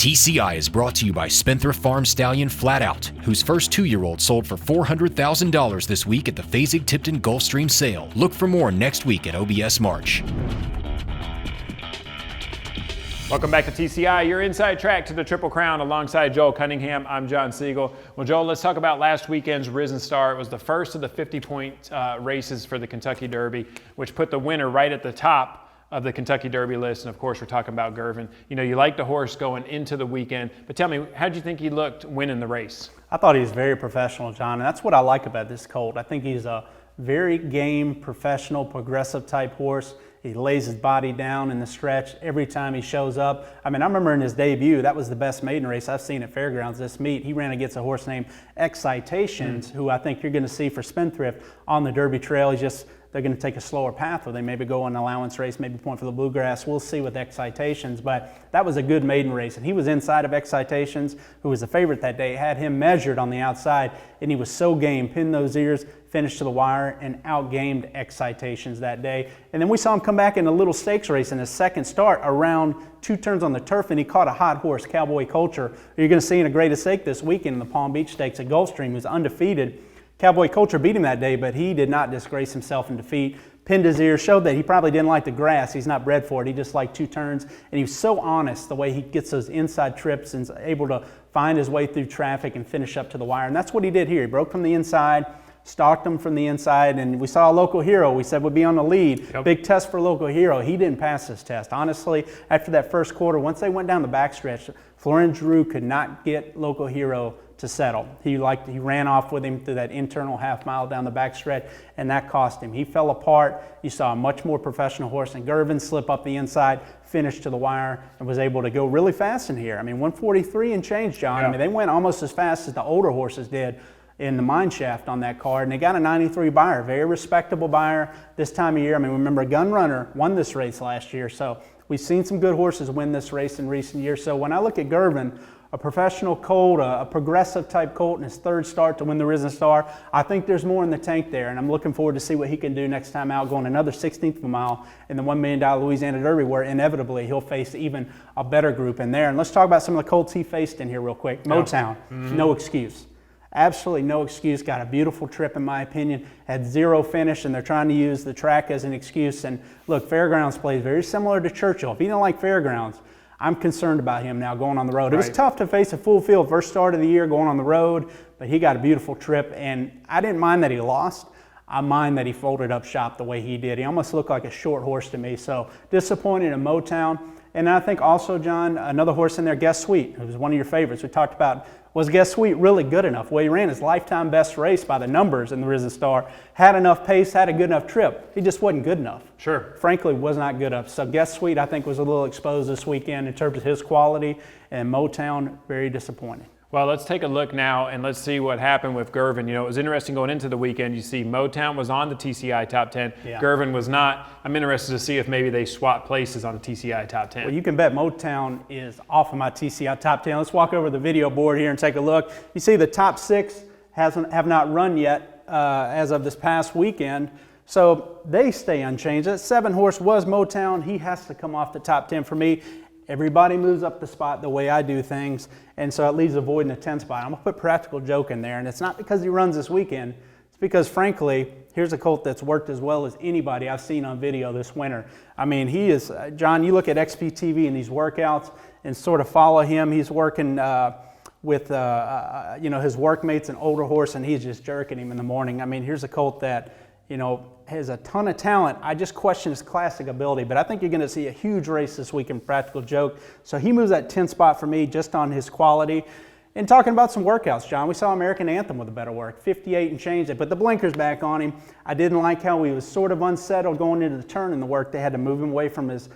TCI is brought to you by Spendthrift Farm stallion Flat Out, whose first 2-year-old sold for $400,000 this week at the Fasig-Tipton Gulfstream sale. Look for more next week at OBS March. Welcome back to TCI, your inside track to the Triple Crown alongside Joel Cunningham. I'm John Siegel. Well, Joel, let's talk about last weekend's Risen Star. It was the first of the 50-point races for the Kentucky Derby, which put the winner right at the top of the Kentucky Derby list. And of course, we're talking about Girvin. You know, you like the horse going into the weekend, but tell me, how'd you think he looked winning the race? I thought he was very professional, John, and that's what I like about this colt. I think he's a very game, professional, progressive type horse. He lays his body down in the stretch every time he shows up. I mean, I remember in his debut, that was the best maiden race I've seen at Fairgrounds this meet. He ran against a horse named Excitations, who I think you're going to see for Spendthrift on the Derby Trail. They're going to take a slower path, or they maybe go on an allowance race, maybe point for the bluegrass. We'll see with Excitations, but that was a good maiden race, and he was inside of Excitations, who was the favorite that day. Had him measured on the outside, and he was so game, pinned those ears, finished to the wire, and outgamed Excitations that day. And then we saw him come back in a little stakes race in his second start around 2 turns on the turf, and he caught a hot horse, Cowboy Culture. You're going to see in a greatest stake this weekend in the Palm Beach Stakes at Gulfstream, who's undefeated. Cowboy Culture beat him that day, but he did not disgrace himself in defeat. Pinned his ear, showed that he probably didn't like the grass. He's not bred for it. He just liked 2 turns. And he was so honest the way he gets those inside trips and is able to find his way through traffic and finish up to the wire. And that's what he did here. He broke from the inside, stalked him from the inside, and we saw a Local Hero we said would be on the lead. Yep. Big test for Local Hero. He didn't pass his test. Honestly, after that first quarter, once they went down the backstretch, Florian Drew could not get Local Hero to settle. He ran off with him through that internal half mile down the backstretch, and that cost him. He fell apart. You saw a much more professional horse in Girvin slip up the inside, finish to the wire, and was able to go really fast in here. I mean, 143 and change, John. Yeah. I mean, they went almost as fast as the older horses did in the mine shaft on that card, and they got a 93 buyer, very respectable buyer this time of year. I mean, remember, Gun Runner won this race last year, so we've seen some good horses win this race in recent years. So when I look at Girvin, a professional colt, a progressive type colt in his third start to win the Risen Star, I think there's more in the tank there, and I'm looking forward to see what he can do next time out, going another 16th of a mile in the $1 million Louisiana Derby, where inevitably he'll face even a better group in there. And let's talk about some of the colts he faced in here real quick. Motown, no excuse. Absolutely no excuse. Got a beautiful trip, in my opinion. Had 0 finish, and they're trying to use the track as an excuse. And look, Fairgrounds plays very similar to Churchill. If you don't like Fairgrounds, I'm concerned about him now going on the road. Right. It was tough to face a full field first start of the year going on the road, but he got a beautiful trip, and I didn't mind that he lost. I mind that he folded up shop the way he did. He almost looked like a short horse to me, so disappointed in Motown. And I think also, John, another horse in there, Guess Sweet, who was one of your favorites. We talked about, was Guess Sweet really good enough? Well, he ran his lifetime best race by the numbers in the Risen Star, had enough pace, had a good enough trip. He just wasn't good enough. Sure. Frankly, was not good enough. So Guess Sweet, I think, was a little exposed this weekend in terms of his quality, and Motown, very disappointing. Well, let's take a look now and let's see what happened with Girvin. You know, it was interesting going into the weekend. You see Motown was on the TCI top 10. Yeah. Girvin was not. I'm interested to see if maybe they swap places on the TCI top 10. Well, you can bet Motown is off of my TCI top 10. Let's walk over the video board here and take a look. You see the top 6 have not run yet as of this past weekend. So they stay unchanged. That 7 horse was Motown. He has to come off the top 10 for me. Everybody moves up the spot the way I do things, and so it leaves a void in the 10th spot. I'm going to put Practical Joke in there, and it's not because he runs this weekend. It's because, frankly, here's a colt that's worked as well as anybody I've seen on video this winter. I mean, he is, John, you look at XPTV and these workouts and sort of follow him. He's working with, his workmates, an older horse, and he's just jerking him in the morning. I mean, here's a colt that, has a ton of talent. I just question his classic ability, but I think you're going to see a huge race this week in Practical Joke. So he moves that 10th spot for me just on his quality. And talking about some workouts, John, we saw American Anthem with a better work, 58 and change. They put the blinkers back on him. I didn't like how he was sort of unsettled going into the turn in the work. They had to move him away from his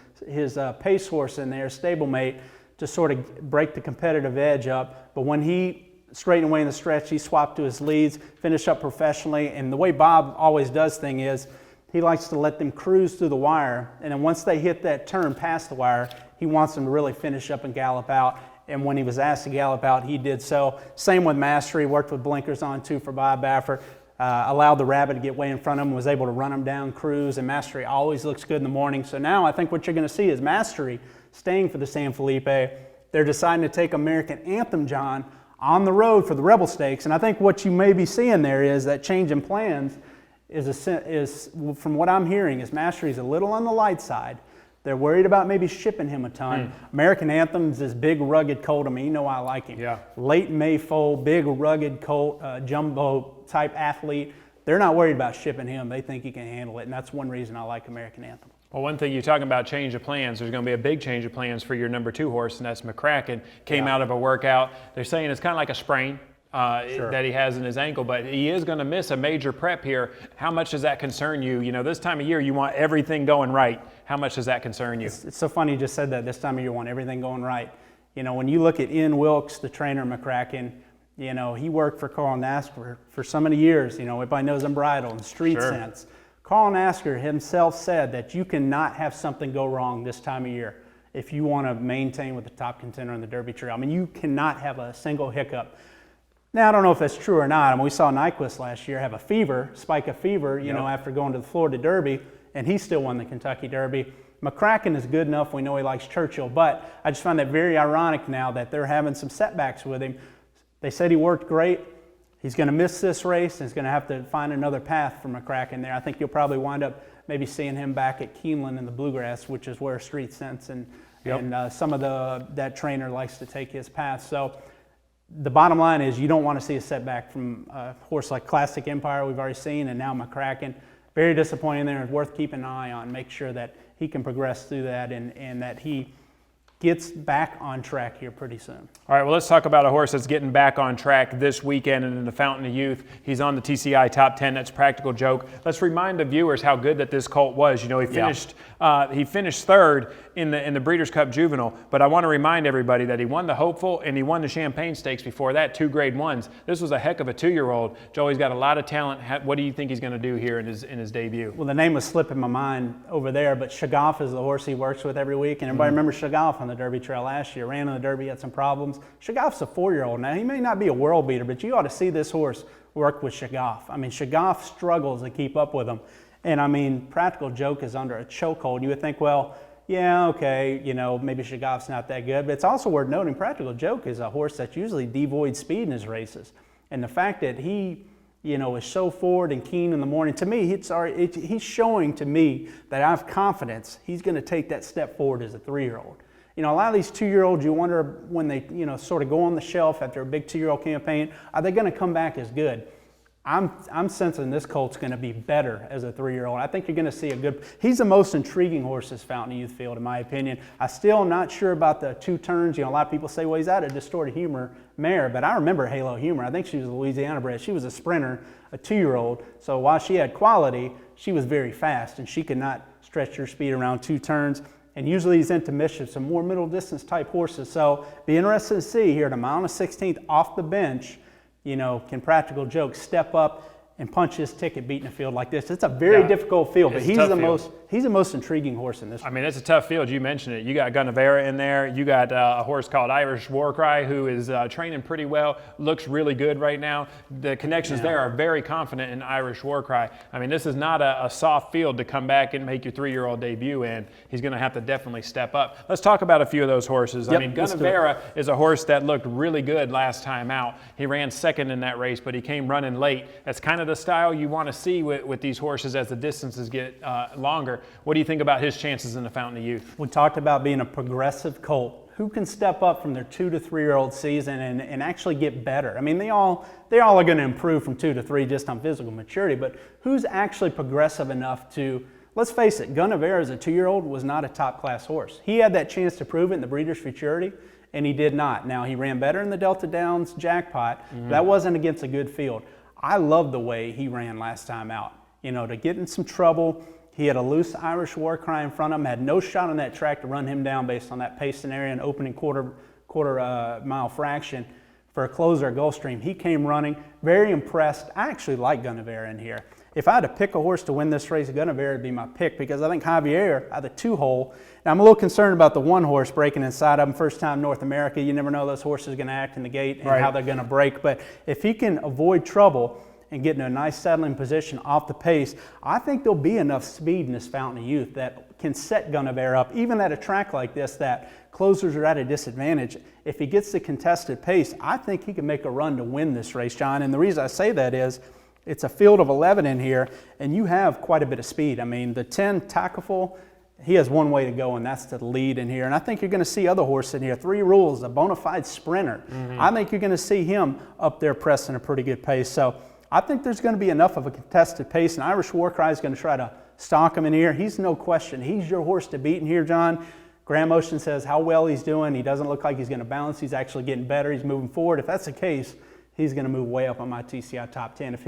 pace horse in there, stablemate, to sort of break the competitive edge up. But when he straightened away in the stretch, he swapped to his leads, finished up professionally, and the way Bob always does things is he likes to let them cruise through the wire, and then once they hit that turn past the wire, he wants them to really finish up and gallop out, and when he was asked to gallop out, he did so. Same with Mastery, worked with blinkers on too for Bob Baffert, allowed the rabbit to get way in front of him, was able to run him down, cruise, and Mastery always looks good in the morning. So now I think what you're going to see is Mastery staying for the San Felipe, they're deciding to take American Anthem, John, on the road for the Rebel Stakes. And I think what you may be seeing there is that change in plans is from what I'm hearing, is Mastery's a little on the light side. They're worried about maybe shipping him a ton. American Anthem's this big, rugged colt. I mean, you know I like him. Yeah. Late May foal, big, rugged colt, jumbo-type athlete. They're not worried about shipping him. They think he can handle it, and that's one reason I like American Anthem. Well, one thing you're talking about change of plans, there's going to be a big change of plans for your number 2 horse, and that's McCracken. Came out of a workout. They're saying it's kind of like a sprain. That he has in his ankle, but he is going to miss a major prep here. How much does that concern you? You know, this time of year, you want everything going right. How much does that concern you? It's so funny you just said that. This time of year, you want everything going right. You know, when you look at Ian Wilkes, the trainer McCracken, you know, he worked for Carl Nasker for so many years. You know, everybody knows him bridle and street sense. Carl Nasker himself said that you cannot have something go wrong this time of year if you want to maintain with the top contender in the Derby Trail. I mean, you cannot have a single hiccup. Now, I don't know if that's true or not. I mean, we saw Nyquist last year have a fever, spike of fever, you know, after going to the Florida Derby, and he still won the Kentucky Derby. McCracken is good enough. We know he likes Churchill, but I just find that very ironic now that they're having some setbacks with him. They said he worked great. He's going to miss this race, and he's going to have to find another path for McCracken there. I think you'll probably wind up maybe seeing him back at Keeneland in the Bluegrass, which is where Street Sense and some of that trainer likes to take his path. So the bottom line is you don't want to see a setback from a horse like Classic Empire we've already seen, and now McCracken. Very disappointing there, and worth keeping an eye on. Make sure that he can progress through that and that he gets back on track here pretty soon. All right, well, let's talk about a horse that's getting back on track this weekend and in the Fountain of Youth. He's on the TCI top 10. That's Practical Joke. Let's remind the viewers how good that this colt was. You know, he finished third in the Breeders' Cup Juvenile, but I want to remind everybody that he won the Hopeful and he won the Champagne Stakes before that, 2 Grade 1s. This was a heck of a 2-year-old. Joey's got a lot of talent. What do you think he's going to do here in his debut? Well, the name was slipping my mind over there, but Shaggoff is the horse he works with every week, and everybody remembers Shaggoff on the Derby Trail last year. Ran in the Derby, had some problems. Shaggoff's a 4-year-old now. He may not be a world beater, but you ought to see this horse work with Shaggoff. I mean, Shaggoff struggles to keep up with him. And I mean, Practical Joke is under a chokehold. You would think, well, yeah, okay, you know, maybe Shaggoff's not that good, but it's also worth noting Practical Joke is a horse that's usually devoid speed in his races. And the fact that he, you know, is so forward and keen in the morning, to me, he's showing to me that I have confidence he's going to take that step forward as a 3-year-old. You know, a lot of these 2-year-olds, you wonder when they, you know, sort of go on the shelf after a big 2-year-old campaign, are they going to come back as good? I'm sensing this colt's going to be better as a 3-year-old. I think you're going to see he's the most intriguing horse this Fountain of Youth field, in my opinion. I still am not sure about the 2 turns. You know, a lot of people say, well, he's out of Distorted Humor mare, but I remember Halo Humor. I think she was a Louisiana bred. She was a sprinter, a 2-year-old. So while she had quality, she was very fast, and she could not stretch her speed around 2 turns. And usually he's into mischief, some more middle distance type horses. So be interested to see here at a mile and a 16th off the bench, you know, can Practical Joke step up and punch his ticket beating a field like this? It's a very difficult field, but he's the most intriguing horse in this. I mean, it's a tough field. You mentioned it. You got Gunnevera in there. You got a horse called Irish Warcry who is training pretty well, looks really good right now. The connections there are very confident in Irish Warcry. I mean, this is not a soft field to come back and make your 3-year-old debut in. He's going to have to definitely step up. Let's talk about a few of those horses. I mean, Gunnevera is a horse that looked really good last time out. He ran second in that race, but he came running late. That's kind of the style you want to see with these horses as the distances get longer. What do you think about his chances in the Fountain of Youth? We talked about being a progressive colt. Who can step up from their 2 to 3-year-old season and actually get better? I mean, they all are going to improve from 2 to 3 just on physical maturity, but who's actually progressive enough to, let's face it, Gunnevera as a 2-year-old was not a top-class horse. He had that chance to prove it in the Breeders' Futurity, and he did not. Now, he ran better in the Delta Downs Jackpot. That wasn't against a good field. I love the way he ran last time out. You know, to get in some trouble, he had a loose Irish Warcry in front of him, had no shot on that track to run him down based on that pace scenario and opening quarter mile fraction for a closer at Gulfstream. He came running, very impressed. I actually like Gunnevera in here. If I had to pick a horse to win this race, Gunnevera would be my pick because I think Javier out of the 2-hole. Now, I'm a little concerned about the 1 horse breaking inside of him. First time North America, you never know those horses are going to act in the gate and how they're going to break. But if he can avoid trouble and get in a nice settling position off the pace, I think there'll be enough speed in this Fountain of Youth that can set Guinevere up, even at a track like this that closers are at a disadvantage. If he gets the contested pace, I think he can make a run to win this race, John. And the reason I say that is it's a field of 11 in here, and you have quite a bit of speed. I mean, the 10 Tactful, he has one way to go, and that's to lead in here. And I think you're going to see other horses in here. 3 Rules, a bona fide sprinter. I think you're going to see him up there pressing a pretty good pace. So I think there's going to be enough of a contested pace, and Irish Warcry is going to try to stalk him in here. He's no question. He's your horse to beat in here, John. Graham Motion says how well he's doing. He doesn't look like he's going to balance. He's actually getting better. He's moving forward. If that's the case, he's going to move way up on my TCI top 10 if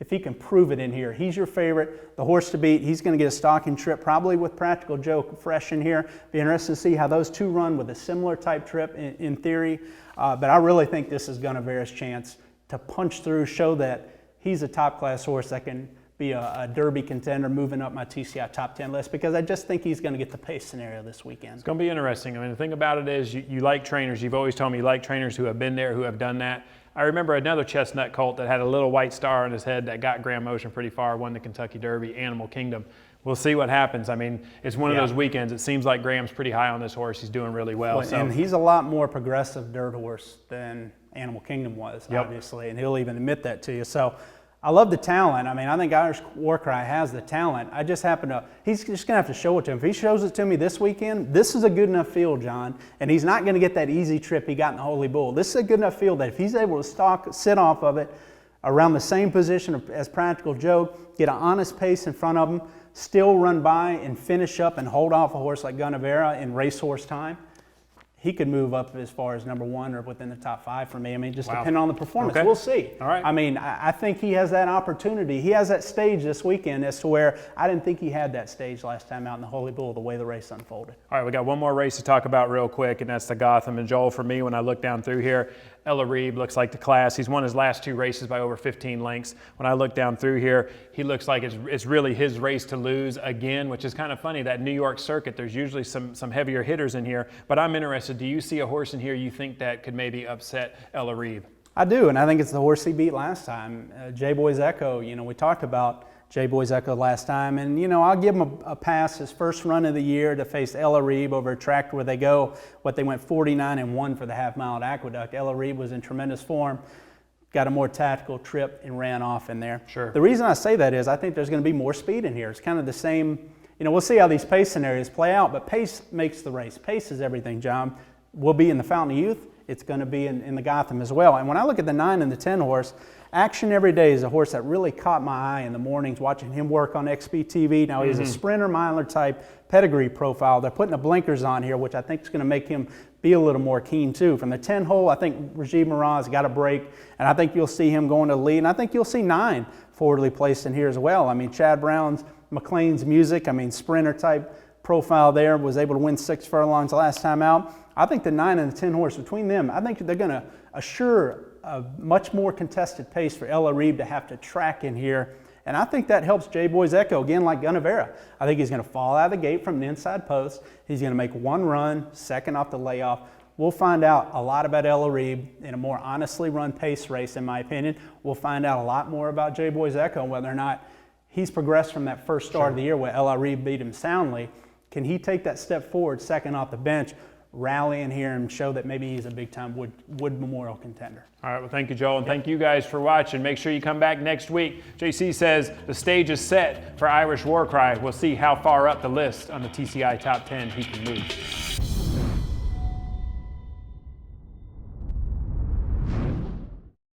he can prove it in here. He's your favorite, the horse to beat. He's going to get a stalking trip, probably with Practical Joke fresh in here. Be interested to see how those two run with a similar type trip in theory. But I really think this is Guinevere's chance to punch through, show that he's a top-class horse that can be a Derby contender moving up my TCI top 10 list, because I just think he's going to get the pace scenario this weekend. It's going to be interesting. I mean, the thing about it is you like trainers. You've always told me you like trainers who have been there, who have done that. I remember another chestnut colt that had a little white star on his head that got Graham Motion pretty far, won the Kentucky Derby, Animal Kingdom. We'll see what happens. I mean, it's one of those weekends. It seems like Graham's pretty high on this horse. He's doing really well. And he's a lot more progressive dirt horse than Animal Kingdom was, obviously, and he'll even admit that to you. So I love the talent. I mean, I think Irish Warcry has the talent. I just happen to, he's just going to have to show it to him. If he shows it to me this weekend, this is a good enough field, John, and he's not going to get that easy trip he got in the Holy Bull. This is a good enough field that if he's able to sit off of it around the same position as Practical Joke, get an honest pace in front of him, still run by and finish up and hold off a horse like Guinevere in racehorse time, he could move up as far as number 1 or within the top 5 for me. I mean, just depending on the performance. Okay. We'll see. All right. I mean, I think he has that opportunity. He has that stage this weekend as to where I didn't think he had that stage last time out in the Holy Bull, the way the race unfolded. All right, we got one more race to talk about real quick, and that's the Gotham. And Joel, for me, when I look down through here, Areeb looks like the class. He's won his last 2 races by over 15 lengths. When I look down through here, he looks like it's really his race to lose again, which is kind of funny. That New York circuit, there's usually some heavier hitters in here. But I'm interested, do you see a horse in here you think that could maybe upset Areeb? I do, and I think it's the horse he beat last time. J-Boy's Echo, we talked about J-Boy's Echo last time, and I'll give him a pass. His first run of the year to face Areeb over a track where they went 49-1 for the half-mile at Aqueduct. Areeb was in tremendous form, got a more tactical trip and ran off in there. Sure. The reason I say that is I think there's going to be more speed in here. It's kind of the same, we'll see how these pace scenarios play out, but pace makes the race. Pace is everything, John. We'll be in the Fountain of Youth. It's going to be in the Gotham as well. And when I look at the 9 and the 10 horse, Action Every Day is a horse that really caught my eye in the mornings watching him work on XBTV. Now he's a sprinter miler type pedigree profile. They're putting the blinkers on here, which I think is going to make him be a little more keen too. From the 10 hole, I think Rajiv Miraz got a break, and I think you'll see him going to the lead. And I think you'll see 9 forwardly placed in here as well. I mean, Chad Brown's McLean's Music, sprinter type profile there, was able to win 6 furlongs last time out. I think the 9 and the 10 horse, between them, I think they're going to assure a much more contested pace for Areeb to have to track in here. And I think that helps J-Boy's Echo, again, like Guinevere. I think he's going to fall out of the gate from the inside post. He's going to make 1 run, 2nd off the layoff. We'll find out a lot about Areeb in a more honestly run pace race, in my opinion. We'll find out a lot more about J-Boy's Echo, whether or not he's progressed from that first start of the year where Areeb beat him soundly. Can he take that step forward, 2nd off the bench, rally in here and show that maybe he's a big-time Wood Memorial contender? All right, well, thank you, Joel, and thank you guys for watching. Make sure you come back next week. JC says the stage is set for Irish Warcry. We'll see how far up the list on the TCI Top 10 he can move.